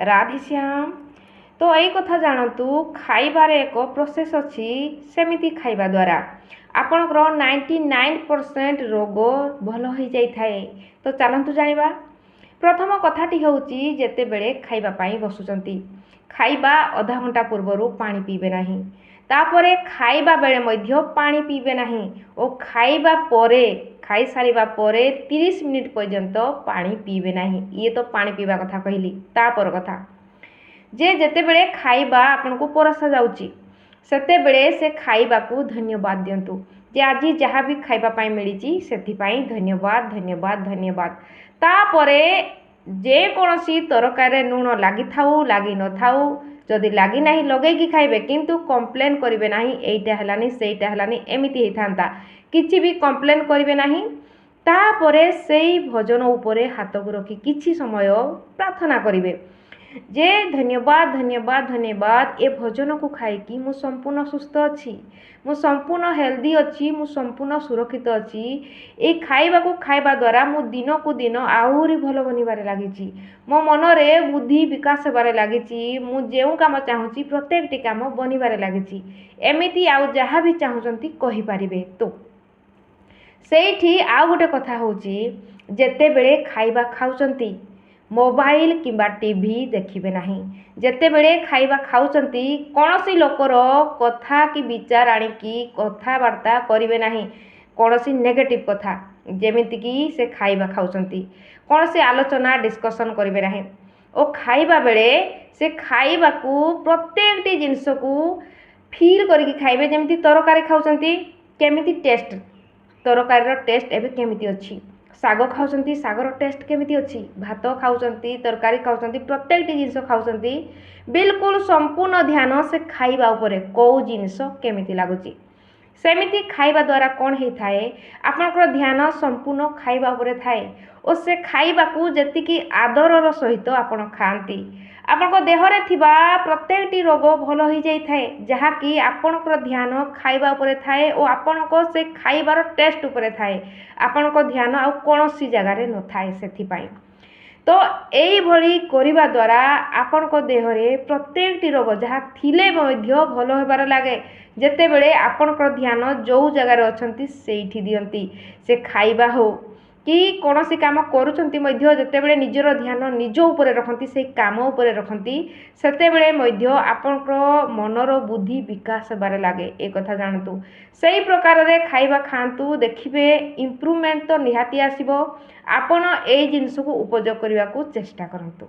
राधेश्याम। तो यही कथा जानतु खाइबार एक प्रोसेस अच्छी सेमिति खाइबा द्वारा आपणकर 99% रोग भल हो जाए। तो चलतु जानिबा। प्रथम कथाटी होउची जेतेबेले खाइबा पाई बसुचंती खाइबा आधा घंटा पूर्व पानी पीबे नहीं, तापरे खाइबा बेले मध्य पानी पीबे नहीं और खाइबा परे खाई सारिबा परे 30 मिनिट पर्यंत पानी पीबे नहीं। ये तो पानी पीबा कथा कहली। तापर कथा जे जेतेबेले खाइबा आपनको परसा जाउची सेतेबेले से खाइबा को धन्यवाद दियंतु जे आज जहाँ भी खाइबा पाई मिली सेथिपाई धन्यवाद धन्यवाद धन्यवाद। तापरे जे कोनसी तरकारी लुण लगी थाउ लगी न थाउ जदि लगी नहीं लगेगी खाइबे किंतु कंप्लेन करिवे नहीं एइटा हलानी सेइटा हलानी एमिति हेथांता किछि भी कंप्लेन करिवे नहीं। तापरे सेई भोजन उपरे हाथ को रखी किछि समय प्रार्थना करिवे जे धन्यवाद धन्यवाद धन्यवाद ए भोजन को खाइकी मु संपूर्ण सुस्थ अच्छी, मु संपूर्ण हेल्दी अच्छी, मु संपूर्ण सुरक्षित अच्छी। ए खाइबा को खाइबा द्वारा मु दिन को दिन आहुरी भल बनिबारे लागिची, मो मनरे बुद्धि विकास हेबारे लागिची, मु जेउ काम चाहूची प्रत्येकटी काम बनिबारे लागिची। एमिति आउ जहाँ भी चाहूचंती कहि पारिबे। तो सेठी आउ गोटे कथा होची जेतेबेले खाइबा खाउचंती मोबाइल किंबा टीवी देखिबे नहीं, जेतेबेले खाइबा खाउचंती कौनसी लोकर कथा कि विचार आनिकी कथबार्ता करिवे नहीं, कौनसी नेगेटिव कथा जेमिति कि से खाइबा खाउचंती कौनसी आलोचना डिस्कशन करिवे नहीं और खाइबा बेले से खाइबा को प्रत्येकटी जिनिस को फील करिकी खाइबे। जेमिति तरकारी खाउचंती केमिति टेस्ट तरकारी टेस्ट एबे केमिति अच्छी, साग खाउचंती सागर टेस्ट केमिति अच्छी, भात खाउचंती तरकारी खाउचंती प्रत्येकटी जिनिस खाउचंती बिल्कुल संपूर्ण ध्यान से खाइबा उपरे कौ जिनिस केमिति लागुची। सेमिति खाइबा द्वारा कौन ही थाए आपनकर ध्यान संपूर्ण खाइबा उपरे थाए और से खाइबा को जेतिकी आदरर सहित आपण खाआंती आपनकर देहरे थिबा प्रत्येकटी रोग भल हो जाई थाए, जहा कि आपनकर ध्यान खाइबा उपरे थाए और आपनकर से खाइबार टेस्ट उपरे थाए, आपनकर ध्यान आ कोनोसी जगारे न थाए सेथिपाई। तो एई भली करिबा द्वारा आपनकर देहरे प्रत्येकटी रोग जहाँ थिले मध्य भल होबार लागे। जेतेबेले आपनकर ध्यान जो जगार अछंती सेठी दियंती से खाइबा हो कि कौनसी काम करूचंती मध्य जेतेबेले निजर ध्यान निज उपरे रखंती से काम उपरे रखंती सेतेबेले मध्य आपनकर मनर बुद्धि विकास बारे लागे। ए कथा जानतु सही प्रकार रे खाइबा खांतु देखिबे इम्प्रूवमेंट तो निहाती आसीबो। आपण ए जिनिस को उपयोग करने को चेष्टा करंतु।